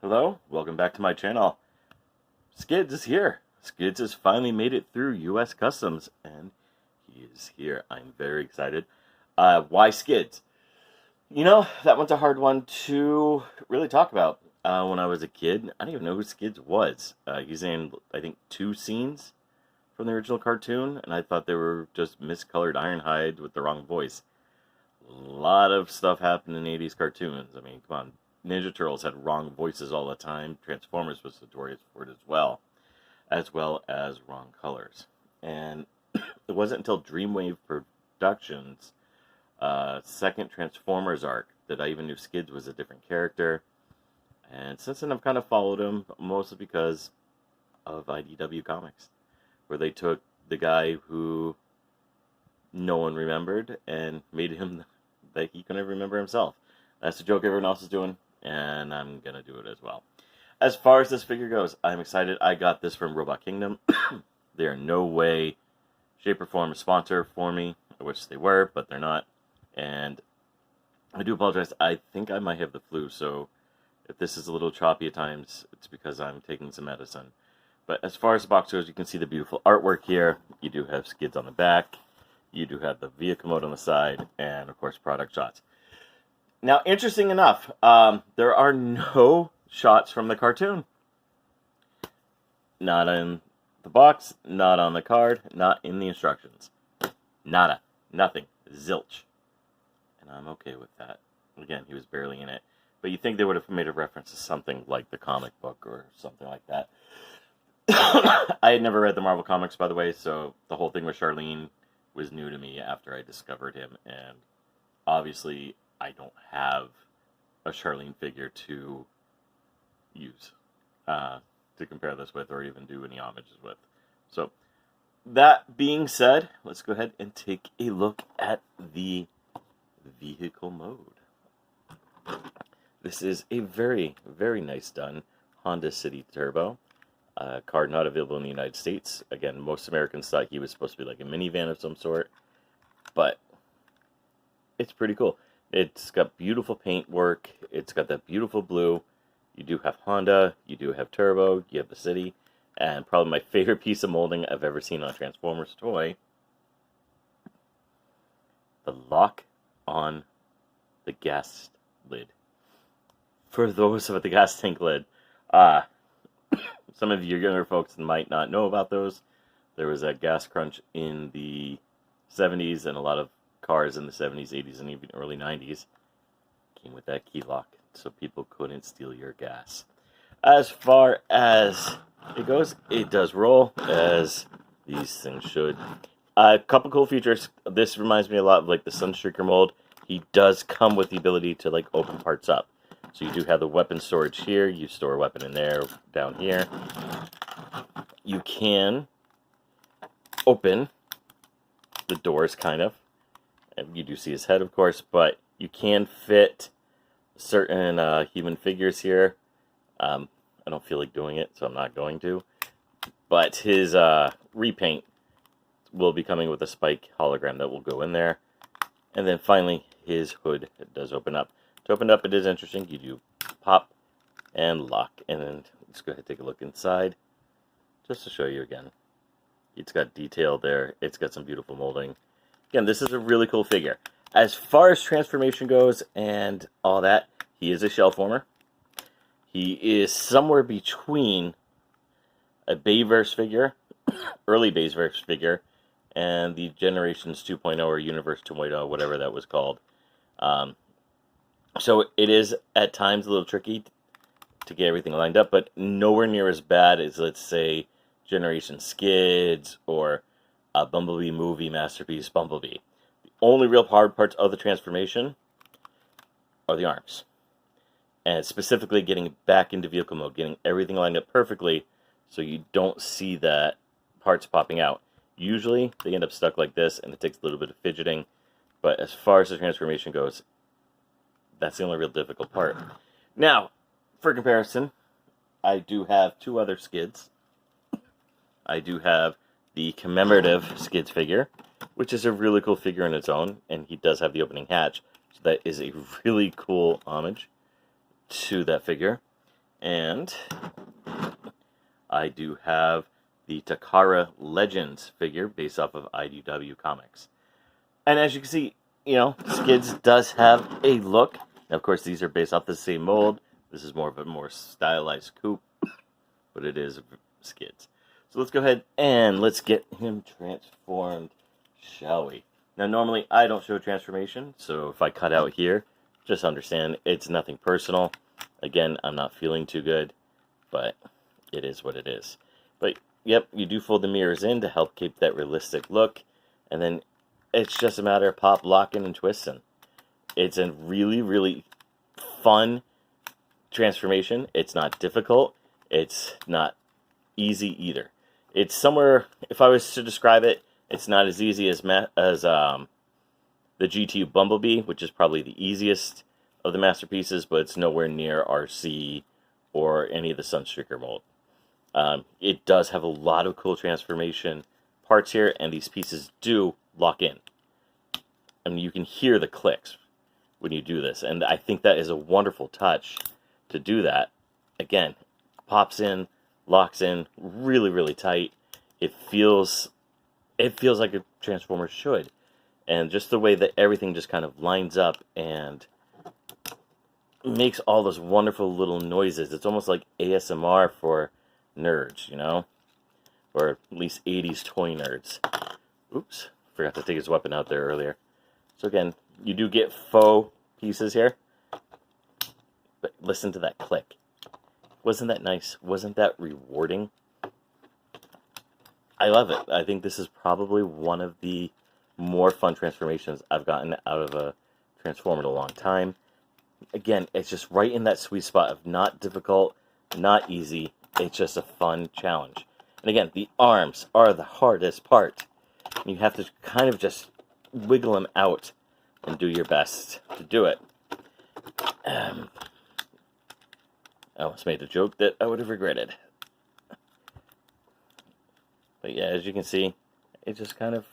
Hello, welcome back to my channel. Skids is here. Skids has finally made it through U.S. Customs, and he is here. I'm very excited. Why Skids? You know, that one's a hard one to really talk about. When I was a kid, I didn't even know who Skids was. He's in, I think, 2 scenes from the original cartoon, and I thought they were just miscolored Ironhide with the wrong voice. A lot of stuff happened in 80s cartoons. I mean, come on. Ninja Turtles had wrong voices all the time. Transformers was notorious for it as well as wrong colors. And it wasn't until Dreamwave Productions' second Transformers arc that I even knew Skids was a different character. And since then, I've kind of followed him, mostly because of IDW Comics, where they took the guy who no one remembered and made him that he couldn't remember himself. That's the joke everyone else is doing, and I'm going to do it as well. As far as this figure goes, I'm excited. I got this from Robot Kingdom. They are no way, shape, or form a sponsor for me. I wish they were, but they're not. And I do apologize. I think I might have the flu, so if this is a little choppy at times, it's because I'm taking some medicine. But as far as the box goes, you can see the beautiful artwork here. You do have Skids on the back. You do have the vehicle mode on the side, and of course, product shots. Now, interesting enough, there are no shots from the cartoon. Not in the box, not on the card, not in the instructions. Nada. Nothing. Zilch. And I'm okay with that. Again, he was barely in it. But you'd think they would have made a reference to something like the comic book or something like that. I had never read the Marvel Comics, by the way, so the whole thing with Charlene was new to me after I discovered him. And obviously, I don't have a Charlene figure to use to compare this with or even do any homages with. So, that being said, let's go ahead and take a look at the vehicle mode. This is a very, very nice done Honda City Turbo. Card not available in the United States. Again, most Americans thought he was supposed to be like a minivan of some sort, but it's pretty cool. It's got beautiful paint work. It's got that beautiful blue. You do have Honda. You do have Turbo. You have the City. And probably my favorite piece of molding I've ever seen on a Transformers toy. The lock on the gas lid. For those with the gas tank lid, some of you younger folks might not know about those. There was a gas crunch in the 70s, and a lot of cars in the 70s, 80s, and even early 90s came with that key lock, so people couldn't steal your gas. As far as it goes, it does roll, as these things should. A couple cool features. This reminds me a lot of like the Sunstreaker mold. He does come with the ability to like open parts up. So you do have the weapon storage here. You store a weapon in there, down here. You can open the doors, kind of. And you do see his head, of course, but you can fit certain human figures here. I don't feel like doing it, so I'm not going to. But his repaint will be coming with a spike hologram that will go in there. And then finally, his hood does open up. To open up, it is interesting. You do pop and lock. And then let's go ahead and take a look inside, just to show you again. It's got detail there. It's got some beautiful molding. Again, this is a really cool figure. As far as transformation goes and all that, he is a shell former. He is somewhere between a Bayverse figure, early Bayverse figure, and the Generations 2.0 or Universe 2.0, whatever that was called. So it is at times a little tricky to get everything lined up, but nowhere near as bad as, let's say, Generation Skids or a Bumblebee movie masterpiece, Bumblebee. The only real hard parts of the transformation are the arms. And specifically getting back into vehicle mode, getting everything lined up perfectly so you don't see that parts popping out. Usually they end up stuck like this and it takes a little bit of fidgeting, but as far as the transformation goes, that's the only real difficult part. Now, for comparison, I do have 2 other Skids. I do have the commemorative Skids figure, which is a really cool figure in its own, and he does have the opening hatch, so that is a really cool homage to that figure. And I do have the Takara Legends figure based off of IDW Comics. And as you can see, Skids does have a look. Now, of course, these are based off the same mold. This is more of a more stylized coupe, but it is Skids. So let's go ahead and let's get him transformed, shall we? Now, normally I don't show transformation, so if I cut out here, just understand it's nothing personal. Again, I'm not feeling too good, but it is what it is. But, yep, you do fold the mirrors in to help keep that realistic look, and then it's just a matter of pop, locking, and twisting. It's a really, really fun transformation. It's not difficult. It's not easy either. It's somewhere, if I was to describe it, it's not as easy as the GTU Bumblebee, which is probably the easiest of the masterpieces, but it's nowhere near RC or any of the Sunstreaker mold. It does have a lot of cool transformation parts here, and these pieces do lock in. I mean, you can hear the clicks when you do this, and I think that is a wonderful touch to do that. Again, pops in, locks in, really, really tight. It feels like a Transformer should. And just the way that everything just kind of lines up and makes all those wonderful little noises. It's almost like ASMR for nerds, or at least 80s toy nerds. Oops, forgot to take his weapon out there earlier. So again, you do get faux pieces here, but listen to that click. Wasn't that nice? Wasn't that rewarding? I love it. I think this is probably one of the more fun transformations I've gotten out of a Transformer in a long time. Again, it's just right in that sweet spot of not difficult, not easy. It's just a fun challenge. And again, the arms are the hardest part. You have to kind of just wiggle them out and do your best to do it. I almost made a joke that I would have regretted. But yeah, as you can see, it just kind of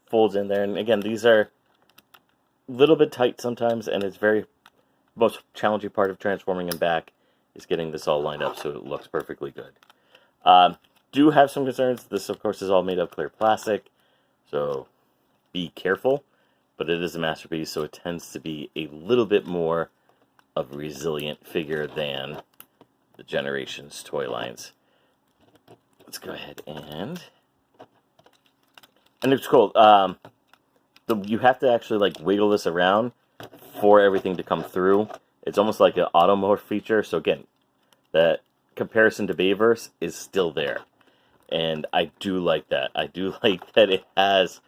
folds in there. And again, these are a little bit tight sometimes, and it's most challenging part of transforming them back is getting this all lined up so it looks perfectly good. Do have some concerns. This, of course, is all made of clear plastic, so be careful. But it is a masterpiece, so it tends to be a little bit more of a resilient figure than the Generations toy lines. Let's go ahead and it's cool. You have to actually wiggle this around for everything to come through. It's almost like an automorph feature. So again, that comparison to Bayverse is still there, and I do like that. I do like that it has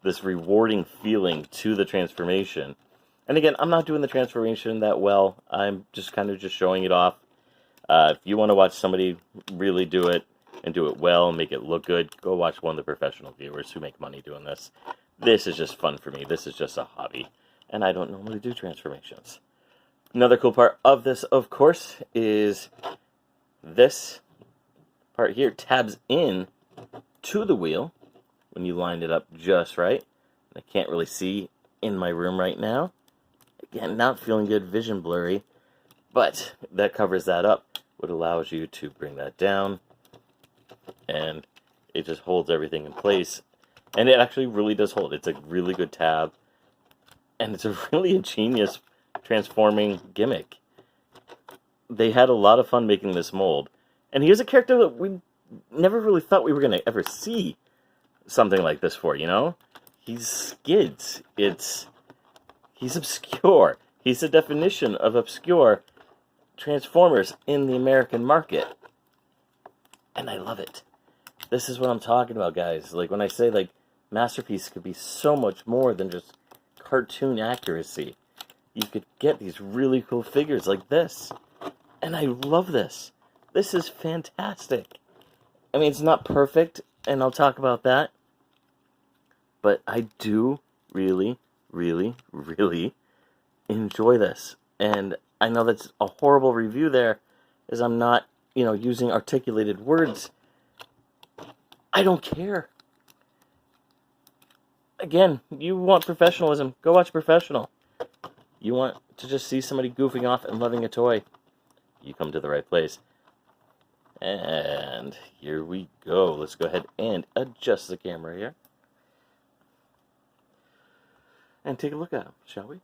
this rewarding feeling to the transformation. And again, I'm not doing the transformation that well. I'm just kind of showing it off. If you want to watch somebody really do it and do it well and make it look good, go watch one of the professional viewers who make money doing this. This is just fun for me. This is just a hobby, and I don't normally do transformations. Another cool part of this, of course, is this part here tabs in to the wheel when you line it up just right. I can't really see in my room right now. Again, not feeling good, vision blurry, but that covers that up, what allows you to bring that down, and it just holds everything in place. And it actually really does hold. It's a really good tab, and it's a really ingenious transforming gimmick. They had a lot of fun making this mold, and here's a character that we never really thought we were going to ever see something like this for, He's Skids. He's obscure. He's the definition of obscure Transformers in the American market. And I love it. This is what I'm talking about, guys. When I say, Masterpiece could be so much more than just cartoon accuracy. You could get these really cool figures like this. And I love this. This is fantastic. I mean, it's not perfect, and I'll talk about that. But I do really, really, really enjoy this. And I know that's a horrible review there, as I'm not, using articulated words. I don't care. Again, you want professionalism, go watch Professional. You want to just see somebody goofing off and loving a toy, you come to the right place. And here we go. Let's go ahead and adjust the camera here. And take a look at him, shall we?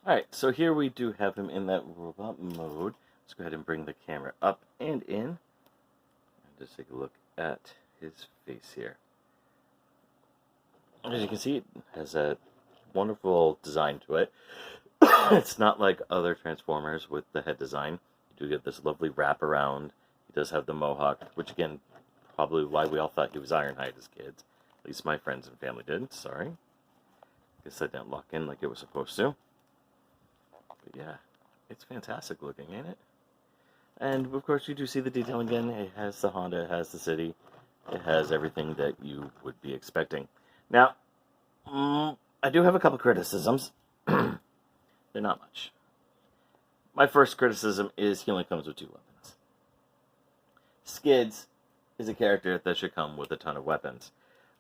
Alright, so here we do have him in that robot mode. Let's go ahead and bring the camera up and in. And just take a look at his face here. As you can see, it has a wonderful design to it. It's not like other Transformers with the head design. You do get this lovely wraparound. He does have the mohawk, which again, probably why we all thought he was Ironhide as kids. At least my friends and family did. Sorry. Guess I didn't lock in like it was supposed to. But yeah, it's fantastic looking, ain't it? And of course, you do see the detailing again. It has the Honda, it has the city, it has everything that you would be expecting. Now, I do have a couple criticisms. They're not much. My first criticism is he only comes with 2 weapons. Skids is a character that should come with a ton of weapons.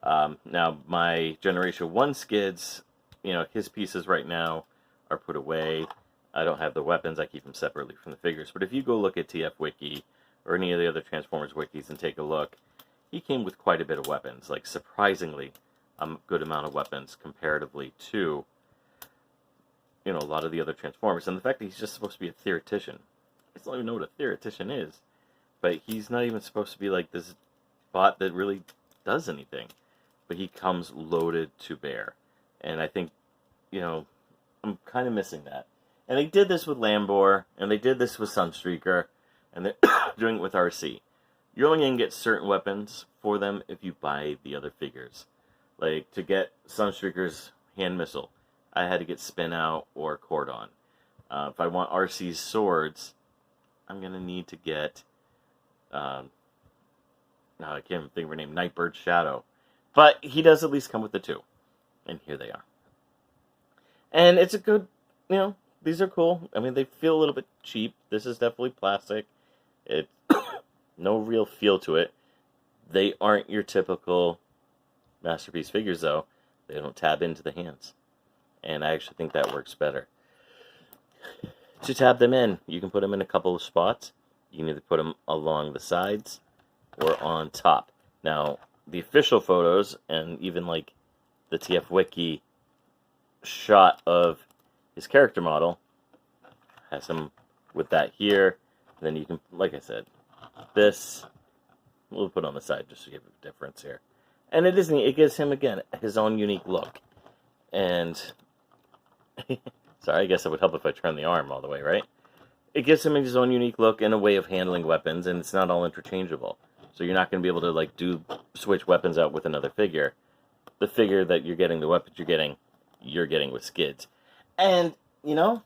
Now, my Generation 1 Skids, you know, his pieces right now are put away. I don't have the weapons. I keep them separately from the figures. But if you go look at TF Wiki or any of the other Transformers wikis and take a look, he came with quite a bit of weapons. Like, surprisingly, a good amount of weapons comparatively to, you know, a lot of the other Transformers. And the fact that he's just supposed to be a theoretician. I don't even know what a theoretician is. But he's not even supposed to be like this bot that really does anything. But he comes loaded to bear. And I think, you know, I'm kind of missing that. And they did this with Lambor, and they did this with Sunstreaker, and they're doing it with RC. You're only going to get certain weapons for them if you buy the other figures. Like, to get Sunstreaker's hand missile, I had to get Spin Out or Cordon. If I want RC's swords, I'm going to need to get, now I can't even think of her name, Nightbird Shadow. But he does at least come with the 2. And here they are. And it's a good, you know, these are cool. I mean, they feel a little bit cheap. This is definitely plastic. It's no real feel to it. They aren't your typical Masterpiece figures, though. They don't tab into the hands. And I actually think that works better. To tab them in, you can put them in a couple of spots. You can either put them along the sides or on top. Now, the official photos, and even like the TF Wiki shot of his character model, has him with that here. And then you can, like I said, this we'll put on the side just to give a difference here. And it isn't. It gives him again his own unique look. And sorry, I guess it would help if I turn the arm all the way, right? It gives him his own unique look and a way of handling weapons, and it's not all interchangeable. So you're not going to be able to like switch weapons out with another figure. The figure that you're getting, the weapons you're getting with Skids. And, you know,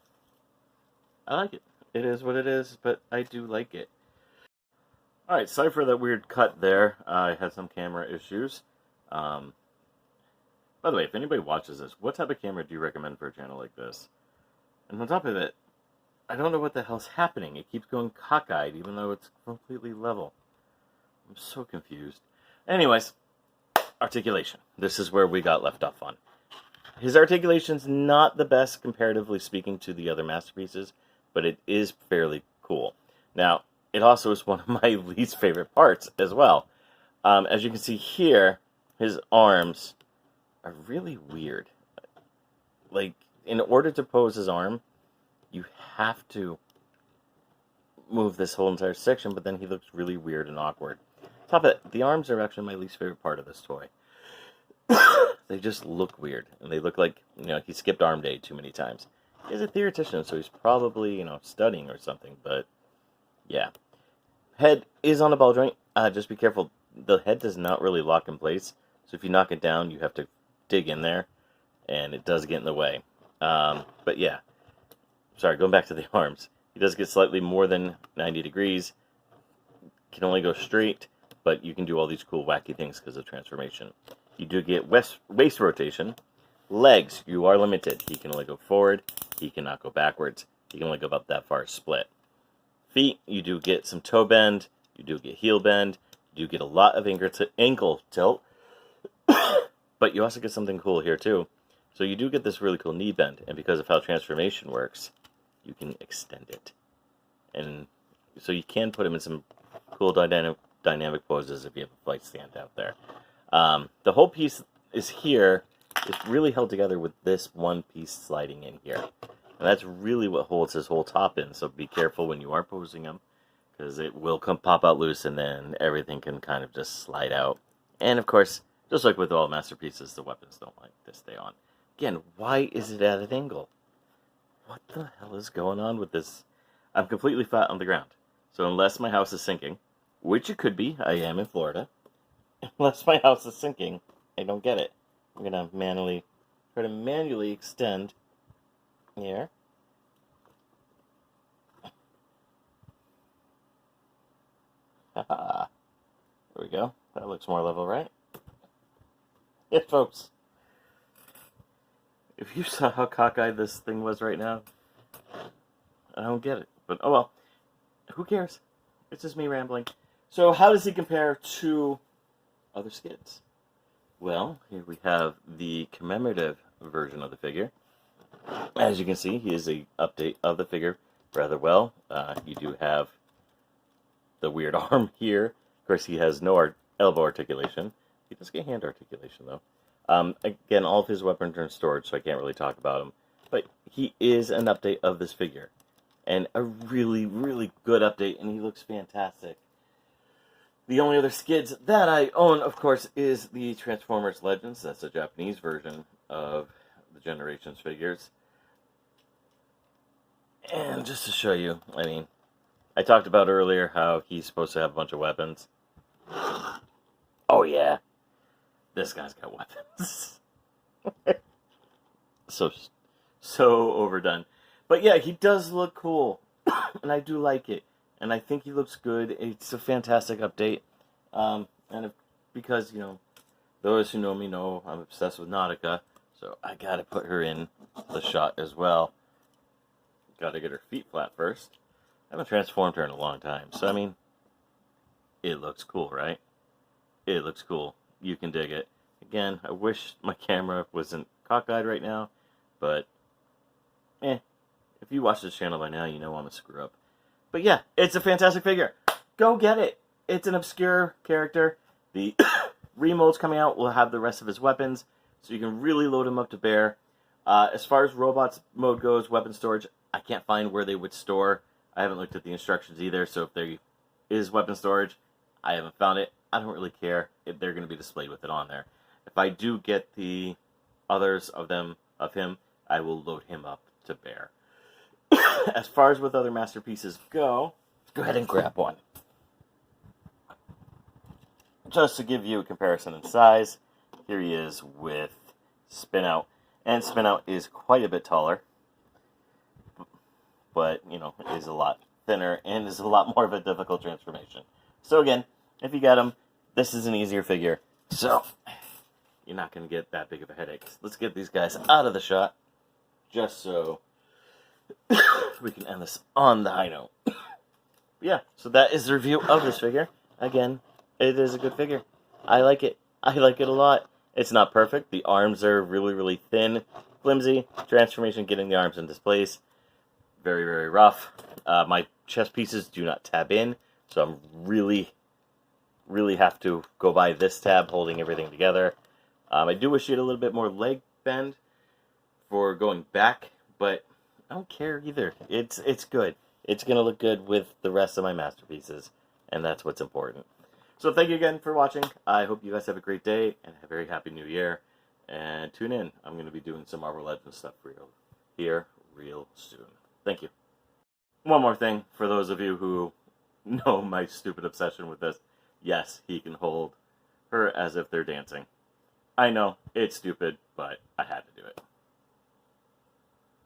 I like it. It is what it is, but I do like it. Alright, sorry for that weird cut there. I had some camera issues. By the way, if anybody watches this, what type of camera do you recommend for a channel like this? And on top of it, I don't know what the hell's happening. It keeps going cockeyed, even though it's completely level. I'm so confused. Anyways, articulation. This is where we got left off on. His articulation's not the best, comparatively speaking, to the other masterpieces, but it is fairly cool. Now, it also is one of my least favorite parts as well. As you can see here, his arms are really weird. Like, in order to pose his arm, you have to move this whole entire section, but then he looks really weird and awkward. Top of it, the arms are actually my least favorite part of this toy. They just look weird, and they look like, you know, he skipped arm day too many times. He's a theoretician, so he's probably, you know, studying or something, but yeah. Head is on a ball joint. Just be careful. The head does not really lock in place, so if you knock it down, you have to dig in there, and it does get in the way. But yeah. Sorry, going back to the arms. He does get slightly more than 90 degrees. Can only go straight, but you can do all these cool, wacky things because of transformation. You do get waist rotation. Legs, you are limited. He can only go forward. He cannot go backwards. He can only go about that far split. Feet, you do get some toe bend. You do get heel bend. You do get a lot of ankle tilt. But you also get something cool here, too. So you do get this really cool knee bend. And because of how transformation works, you can extend it. and so you can put him in some cool dynamic poses if you have a flight stand out there. The whole piece is here. It's really held together with this one piece sliding in here. And that's really what holds his whole top in, so be careful when you are posing him, because it will pop out loose, and then everything can kind of just slide out. And of course, just like with all masterpieces, the weapons don't like to stay on. Again, why is it at an angle? What the hell is going on with this? I'm completely flat on the ground. So unless my house is sinking, which it could be, I am in Florida. Unless my house is sinking, I don't get it. I'm going to try to manually extend here. Haha. There we go. That looks more level, right? Yeah, folks. If you saw how cockeyed this thing was right now, I don't get it. But oh well. Who cares? It's just me rambling. So how does he compare to other Skids? Well, here we have the commemorative version of the figure. As you can see, he is an update of the figure rather well. You do have the weird arm here. Of course, he has no elbow articulation. He does get hand articulation, though. Again, all of his weapons are in storage, so I can't really talk about him. But he is an update of this figure. And a really, really good update, and he looks fantastic. The only other Skids that I own, of course, is the Transformers Legends. That's a Japanese version of the Generations figures. And just to show you, I mean, I talked about earlier how he's supposed to have a bunch of weapons. Oh yeah, this guy's got weapons. so overdone. But yeah, he does look cool, and I do like it. And I think he looks good. It's a fantastic update. Because, you know, those who know me know I'm obsessed with Nautica, so I gotta put her in the shot as well. Gotta get her feet flat first. I haven't transformed her in a long time, so I mean, it looks cool, right? It looks cool. You can dig it. Again, I wish my camera wasn't cockeyed right now, but, if you watch this channel by now, you know I'm a screw up. But yeah, it's a fantastic figure. Go get it. It's an obscure character. The remolds coming out will have the rest of his weapons, so you can really load him up to bear. As far as robots mode goes, weapon storage, I can't find where they would store. I haven't looked at the instructions either, so if there is weapon storage, I haven't found it. I don't really care if they're going to be displayed with it on there. If I do get the others of him, I will load him up to bear. As far as with other masterpieces go ahead and grab one. Just to give you a comparison in size, here he is with Spin Out. And Spin Out is quite a bit taller, but, you know, is a lot thinner and is a lot more of a difficult transformation. So again, if you got him, this is an easier figure. So, you're not going to get that big of a headache. Let's get these guys out of the shot, just so we can end this on the high note. Yeah, so that is the review of this figure. Again, it is a good figure. I like it. I like it a lot. It's not perfect. The arms are really, really thin, flimsy. Transformation, getting the arms into place, very, very rough. My chest pieces do not tab in, so I'm really have to go by this tab, holding everything together. I do wish you had a little bit more leg bend for going back, but I don't care either. It's good. It's going to look good with the rest of my masterpieces, and that's what's important. So thank you again for watching. I hope you guys have a great day, and a very happy new year. And tune in. I'm going to be doing some Marvel Legends stuff for you here real soon. Thank you. One more thing, for those of you who know my stupid obsession with this. Yes, he can hold her as if they're dancing. I know, it's stupid, but I had to do it.